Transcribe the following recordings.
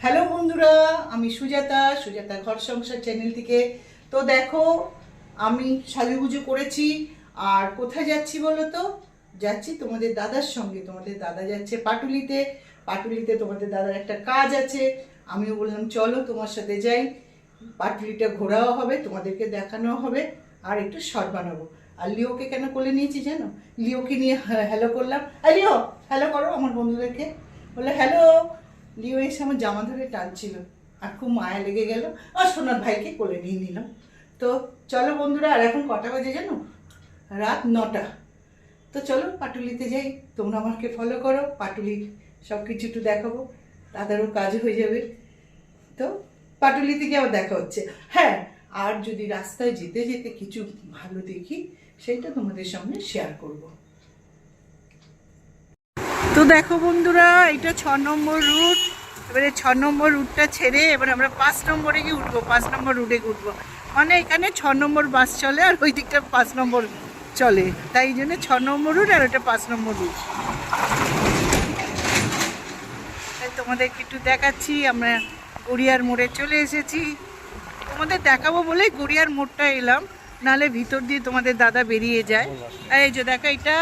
Hello বন্ধুরা, আমি সুজাতা ঘর সংসার চ্যানেল থেকে। তো দেখো, আমি সাজুগুজু করেছি। আর কোথায় যাচ্ছি বলো তো? যাচ্ছি তোমাদের দাদার সঙ্গে। তোমাদের দাদা যাচ্ছে পাটুলিতে। পাটুলিতে তোমাদের দাদার একটা কাজ আছে। আমিও বললাম চলো তোমার সাথে যাই। পাটুলিটা ঘোরাও হবে, তোমাদেরকে দেখানো হবে, আর একটু শর্ট বানাবো। আর লিওকে কেন কোলে নিয়েছি জানো? লিওকে নিয়ে হ্যালো করলাম। লিও, হ্যালো করো আমার বন্ধুদেরকে। বলে হ্যালো। লিও এসে আমার জামা ধরে টানছিল, আর খুব মায়া লেগে গেল। আর সোনার ভাইকে কোলে নিয়ে নিলাম। তো চলো বন্ধুরা, আর এখন কটা বাজে জানো? রাত 9টা। তো চলো পাটুলিতে যাই। তোমরা আমাকে ফলো করো, পাটুলির সব কিছু একটু দেখাবো, তাদেরও কাজ হয়ে যাবে। তো পাটুলি থেকে আবার দেখা হচ্ছে। হ্যাঁ, আর যদি রাস্তায় যেতে যেতে কিছু ভালো দেখি, সেইটা তোমাদের সামনে শেয়ার করব। তো দেখো বন্ধুরা, এটা 6 নম্বর রুট। এবারে 6 নম্বর রুটটা ছেড়ে এবার আমরা 5 নম্বরে গিয়ে উঠবো। 5 নম্বর রুটে উঠবো, মানে এখানে 6 নম্বর বাস চলে, আর ওই দিকটা 5 নম্বর চলে। তাই জন্য 6 নম্বর রুট, আর ওটা 5 নম্বর রুট। তাই তোমাদেরকে একটু দেখাচ্ছি। আমরা গড়িয়ার মোড়ে চলে এসেছি। তোমাদের দেখাবো বলে গড়িয়ার মোড়টা এলাম, নাহলে ভিতর দিয়ে তোমাদের দাদা বেরিয়ে যায়। এই যে দেখো, এটা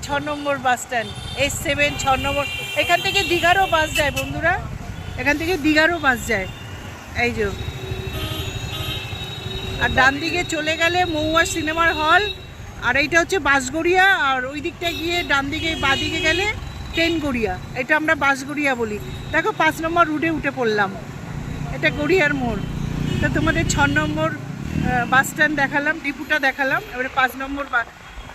6 নম্বর বাস স্ট্যান্ড, S7 6 নম্বর। এখান থেকে দীঘারও বাস যায় বন্ধুরা, এখান থেকে দীঘারও বাস যায়। এই যে, আর ডান দিকে চলে গেলে মহুয়া সিনেমার হল, আর এইটা হচ্ছে বাসগড়িয়া। আর ওই দিকটা গিয়ে ডান দিকে বাঁ দিকে গেলে ট্রেন গড়িয়া। এটা আমরা বাসগড়িয়া বলি। দেখো 5 নম্বর রুটে উঠে পড়লাম, এটা গড়িয়ার মোড়। তো তোমাদের 6 নম্বর বাস স্ট্যান্ড দেখালাম, ডিপুটা দেখালাম। এবারে 5 নম্বর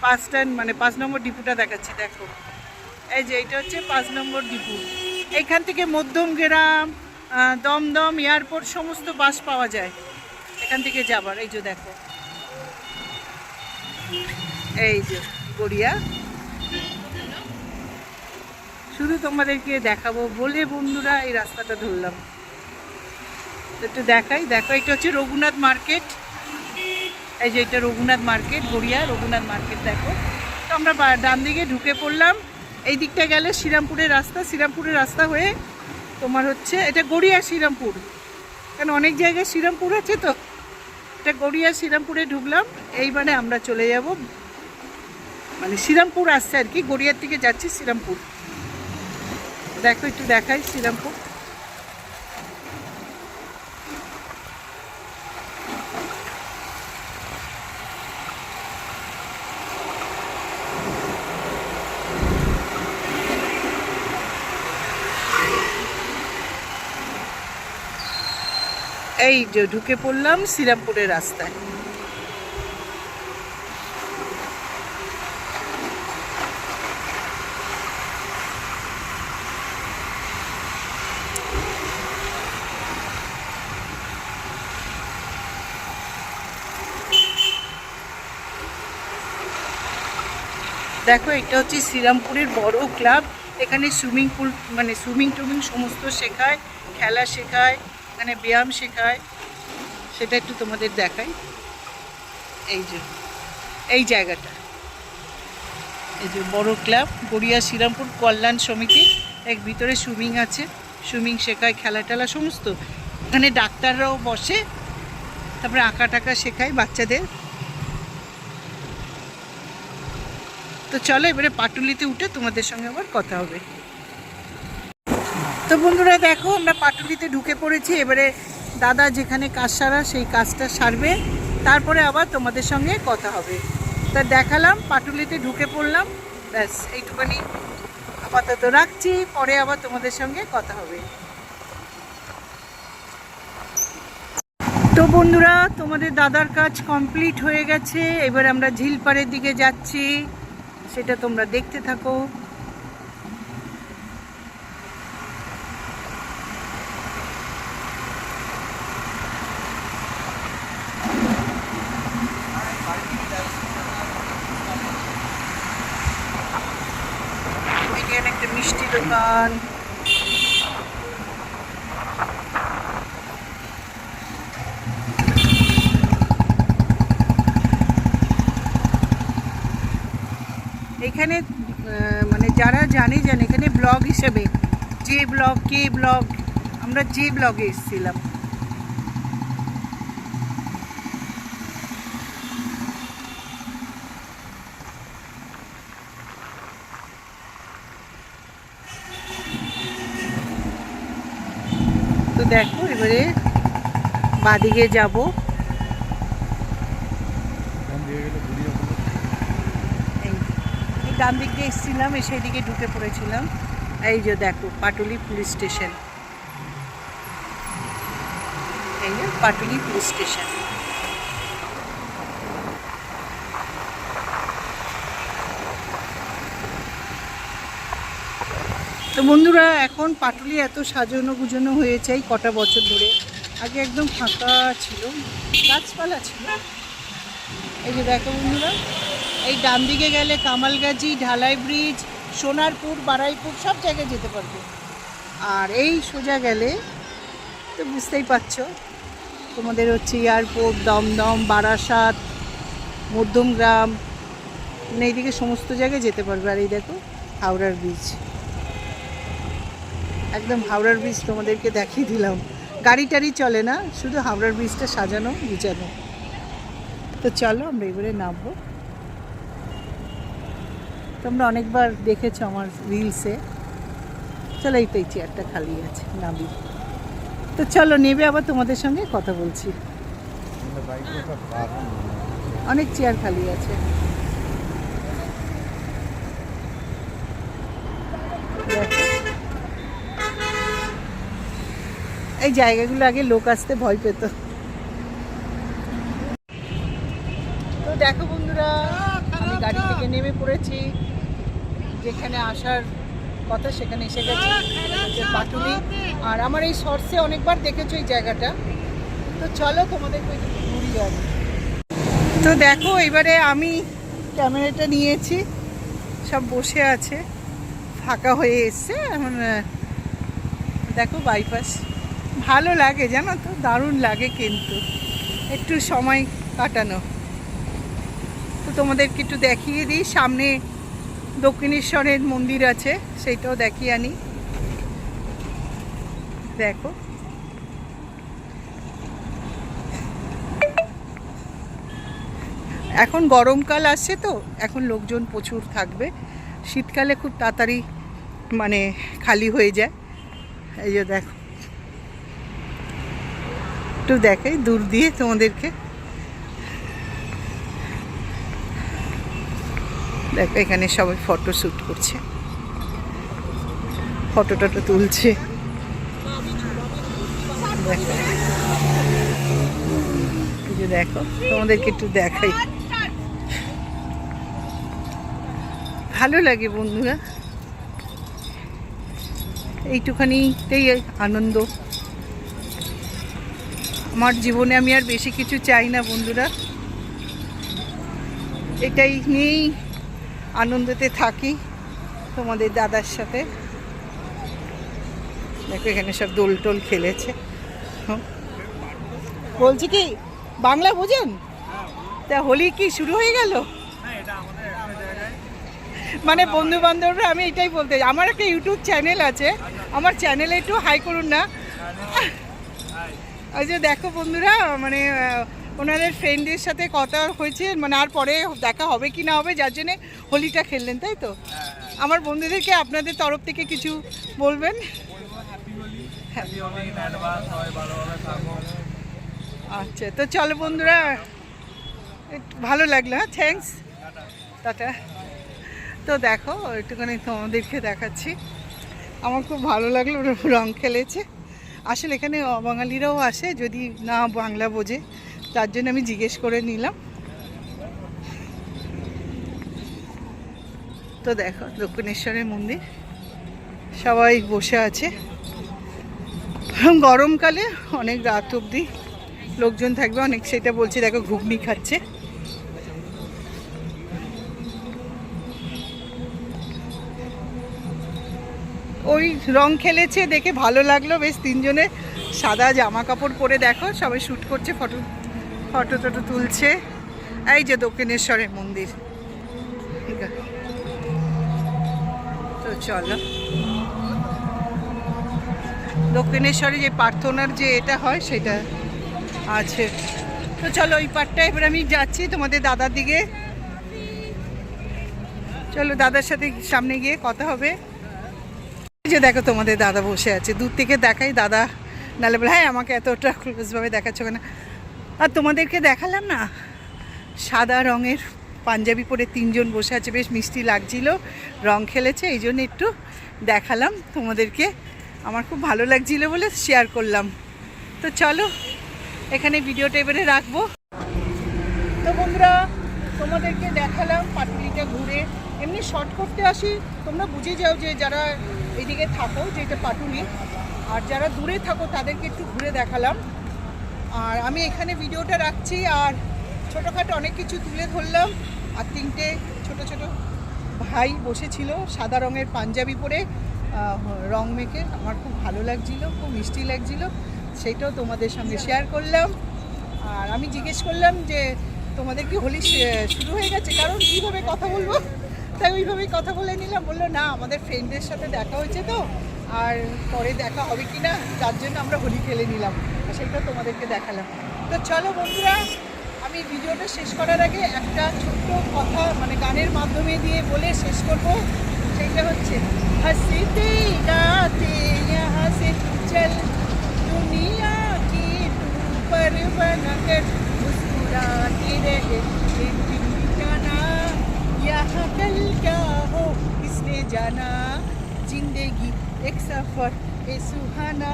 বাস স্ট্যান্ড, মানে 5 নম্বর ডিপুটা দেখাচ্ছি। দেখো, এই যে এটা হচ্ছে 5 নম্বর ডিপু। এইখান থেকে মধ্যমগ্রাম, দমদম, এয়ারপোর্ট সমস্ত বাস পাওয়া যায় এখান থেকে যাবার। এই যে দেখো, এই যে গড়িয়া। শুধু তোমাদেরকে দেখাবো বলে বন্ধুরা এই রাস্তাটা ধরলাম। একটু দেখাই। দেখো, এটা হচ্ছে রঘুনাথ মার্কেট। এই যে এটা রঘুনাথ মার্কেট, গড়িয়া রঘুনাথ মার্কেট। দেখো, তো আমরা ডান দিকে ঢুকে পড়লাম। এই দিকটা গেলে শ্রীরামপুরের রাস্তা। শ্রীরামপুরের রাস্তা হয়ে তোমার হচ্ছে এটা গড়িয়া শ্রীরামপুর, কারণ অনেক জায়গায় শ্রীরামপুর আছে। তো এটা গড়িয়া শ্রীরামপুরে ঢুকলাম। এইবারে আমরা চলে যাব, মানে শ্রীরামপুর আসছে আর কি, গড়িয়ার থেকে যাচ্ছি শ্রীরামপুর। দেখো, একটু দেখাই শ্রীরামপুর। এই যে ঢুকে পড়লাম শ্রীরামপুরের রাস্তায়। দেখো, এটা হচ্ছে শ্রীরামপুরের বড় ক্লাব। এখানে সুইমিং পুল, মানে সুইমিং টুইমিং সমস্ত শেখায়, খেলা শেখায়, এখানে ব্যায়াম শেখায়। সেটা একটু তোমাদের দেখাই। এই যে এই জায়গাটা, এই যে বড় ক্লাব গড়িয়া শ্রীরামপুর কল্যাণ সমিতি। এক ভিতরে সুইমিং আছে, সুইমিং শেখায়, খেলা টেলা সমস্ত। এখানে ডাক্তাররাও বসে, তারপরে আঁকা টাকা শেখায় বাচ্চাদের। তো চলো এবারে পাটুলিতে উঠে তোমাদের সঙ্গে আবার কথা হবে। তো বন্ধুরা দেখো, আমরা পাটুলিতে ঢুকে পড়েছি। এবারে দাদা যেখানে কাজ সারা, সেই কাজটা সারবে, তারপরে আবার তোমাদের সঙ্গে কথা হবে। তা দেখালাম, পাটুলিতে ঢুকে পড়লাম, ব্যাস এইটুখানি। আপাতত রাখছি, পরে আবার তোমাদের সঙ্গে কথা হবে। তো বন্ধুরা, তোমাদের দাদার কাজ কমপ্লিট হয়ে গেছে। এবার আমরা ঝিলপাড়ের দিকে যাচ্ছি, সেটা তোমরা দেখতে থাকো। এখানে একটা মিষ্টি দোকান। এখানে মানে যারা জানে এখানে ব্লগ হিসেবে, যে ব্লগ, কে ব্লগ, আমরা যে ব্লগে এসেছিলাম। তো দেখো এবারে বাদিকে যাব। এই ডান দিক দিয়ে এসেছিলাম, সেই দিকে ঢুকে পড়েছিলাম। এই যে দেখো পাটুলি পুলিশ স্টেশন, এই যে পাটুলি পুলিশ স্টেশন। তো বন্ধুরা এখন পাটুলি এত সাজানো গুজানো হয়েছে এই কটা বছর ধরে, আগে একদম ফাঁকা ছিল, গাছপালা ছিল। এই যে দেখো বন্ধুরা, এই ডান দিকে গেলে কামালগাজি, ঢালাই ব্রিজ, সোনারপুর, বারাইপুর সব জায়গায় যেতে পারবে। আর এই সোজা গেলে তো বুঝতেই পারছো তোমাদের হচ্ছে এয়ারপোর্ট, দমদম, বারাসাত, মধ্যমগ্রাম, এইদিকে সমস্ত জায়গায় যেতে পারবে। আর এই দেখো হাওড়ার ব্রিজ, একদম হাওড়ার ব্রিজ তোমাদেরকে দেখিয়ে দিলাম। গাড়ি টাড়ি চলে না, শুধু হাওড়ার ব্রিজটা সাজানো গুছানো। তো চলো আমরা এবারে নামবো। তোমরা অনেকবার দেখেছো আমার রিলসে। চলো এই তো এই চেয়ারটা খালি আছে, নামি। তো চলো নেবে, আবার তোমাদের সঙ্গে কথা বলছি। অনেক চেয়ার খালি আছে। এই জায়গাগুলো আগে লোক আসতে ভয় পেত। তো দেখো বন্ধুরা, আমি গাড়ি থেকে নেমে পড়েছি, যেখানে আসার কথা সেখানে এসে গেছি, পাটুলি। আর আমার এই শর্টসে অনেকবার দেখেছো এই জায়গাটা। তো চলো তোমাদেরকে ঘুরিয়ে আনি। তো দেখো এবারে আমি ক্যামেরাটা নিয়েছি, সব বসে আছে, ফাঁকা হয়ে এসছে এখন। দেখো বাইপাস ভালো লাগে জানো তো, দারুণ লাগে কিন্তু একটু সময় কাটানো। তো তোমাদেরকে একটু দেখিয়ে দিই, সামনে দক্ষিণেশ্বরের মন্দির আছে, সেইটাও দেখিয়ে আনি। দেখো এখন গরমকাল আসছে তো এখন লোকজন প্রচুর থাকবে, শীতকালে খুব তাড়াতাড়ি মানে খালি হয়ে যায়। এই যে দেখো, একটু দেখাই দূর দিয়ে তোমাদেরকে। দেখো এখানে সবাই ফটো শ্যুট করছে, ফটো টটো তুলছে। দেখো এই যে দেখো, তোমাদেরকে একটু দেখাই, ভালো লাগে বন্ধুরা। এইটুখানিতেই আনন্দ আমার জীবনে, আমি আর বেশি কিছু চাই না বন্ধুরা, এটাই নিয়েই আনন্দতে থাকি তোমাদের দাদার সাথে। দেখো এখানে সব দোল টোল খেলেছে। বলছি কি বাংলা বোঝেন? তা হোলি কি শুরু হয়ে গেল? মানে বন্ধু বান্ধবরা, আমি এটাই বলতে, আমার একটা ইউটিউব চ্যানেল আছে, আমার চ্যানেলে একটু হাই করুন না। ওই যে দেখো বন্ধুরা, মানে ওনাদের ফ্রেন্ডদের সাথে কথা হয়েছে, মানে আর পরে দেখা হবে কি না হবে, যার জন্যে হোলিটা খেললেন, তাই তো? আমার বন্ধুদেরকে আপনাদের তরফ থেকে কিছু বলবেন? আচ্ছা, তো চলো বন্ধুরা, ভালো লাগলো, হ্যাঁ থ্যাংকস, টাটা। তো দেখো একটুখানি তোমাদেরকে দেখাচ্ছি, আমার খুব ভালো লাগলো, রং খেলেছে। আসলে এখানে অবাঙালিরাও আসে, যদি না বাংলা বোঝে, তার জন্য আমি জিজ্ঞেস করে নিলাম। তো দেখো দক্ষিণেশ্বরের মন্দির, সবাই বসে আছে। গরমকালে অনেক রাত অবধি লোকজন থাকবে, অনেক, সেটা বলছি। দেখো ঘুগনি খাচ্ছে। ওই রং খেলেছে দেখে ভালো লাগলো বেশ, তিনজনে সাদা জামা কাপড় পরে দেখো সবাই শ্যুট করছে, ফটো ফটো টটো তুলছে। এই যে দক্ষিণেশ্বরের মন্দির, ঠিক আছে। তো চলো দক্ষিণেশ্বরে যে প্রার্থনার যে এটা হয় সেটা আছে। তো চলো ওই পার্টটা এবার আমি যাচ্ছি তোমাদের দাদার দিকে। চলো দাদার সাথে সামনে গিয়ে কথা হবে। এই যে দেখো তোমাদের দাদা বসে আছে, দূর থেকে দেখাই দাদা, নাহলে বলে হ্যাঁ আমাকে এতটা ক্লোজভাবে দেখাচ্ছ কেন। আর তোমাদেরকে দেখালাম না সাদা রঙের পাঞ্জাবি পরে তিনজন বসে আছে, বেশ মিষ্টি লাগছিল, রং খেলেছে, এই জন্য একটু দেখালাম তোমাদেরকে, আমার খুব ভালো লাগছিল বলে শেয়ার করলাম। তো চলো এখানে ভিডিওটা এবারে রাখবো। তো বন্ধুরা তোমাদেরকে দেখালাম পাটুলিটা ঘুরে, এমনি শর্ট করতে আসি, তোমরা বুঝে যাও যে যারা এইদিকে থাকো যে এটা পাটুলি, আর যারা দূরে থাকো তাদেরকে একটু ঘুরে দেখালাম। আর আমি এখানে ভিডিওটা রাখছি, আর ছোটোখাটো অনেক কিছু তুলে ধরলাম। আর তিনটে ছোট ছোট ভাই বসেছিল সাদা রঙের পাঞ্জাবি পরে রং মেখে, আমার খুব ভালো লাগছিল, খুব মিষ্টি লাগছিল, সেইটাও তোমাদের সঙ্গে শেয়ার করলাম। আর আমি জিজ্ঞেস করলাম যে তোমাদের কি হোলি শুরু হয়ে গেছে, কারণ কীভাবে কথা বলবো, তাই ওইভাবেই কথা বলে নিলাম। বললো না আমাদের ফ্রেন্ডদের সাথে দেখা হয়েছে তো, আর পরে দেখা হবে কি না, তার জন্য আমরা হোলি খেলে নিলাম, সেটা তোমাদেরকে দেখালাম। তো চলো বন্ধুরা, আমি ভিডিওটা শেষ করার আগে একটা ছোট্ট কথা মানে গানের মাধ্যমে দিয়ে বলে শেষ করব। সেইটা হচ্ছে হাসিতে গাতে यहाँ से चल दुनिया की पर बनकर मुस्कुराते रहे एक दिन जाना यहाँ कल क्या हो किसने जाना जिंदगी एक सफर ए सुहाना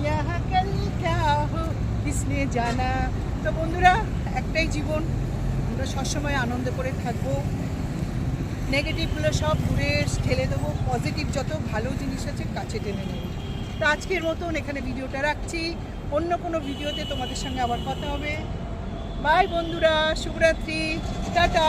यहाँ कल क्या हो किसने जाना। তো বন্ধুরা একটাই জীবন, আমরা সবসময় আনন্দ করে থাকবো, নেগেটিভগুলো সব দূরে ঠেলে দেবো, পজিটিভ যত ভালো জিনিস আছে কাছে টেনে নেব। তো আজকের মতন এখানে ভিডিওটা রাখছি, অন্য কোনো ভিডিওতে তোমাদের সঙ্গে আবার কথা হবে। বাই বন্ধুরা, শুভরাত্রি, টাটা।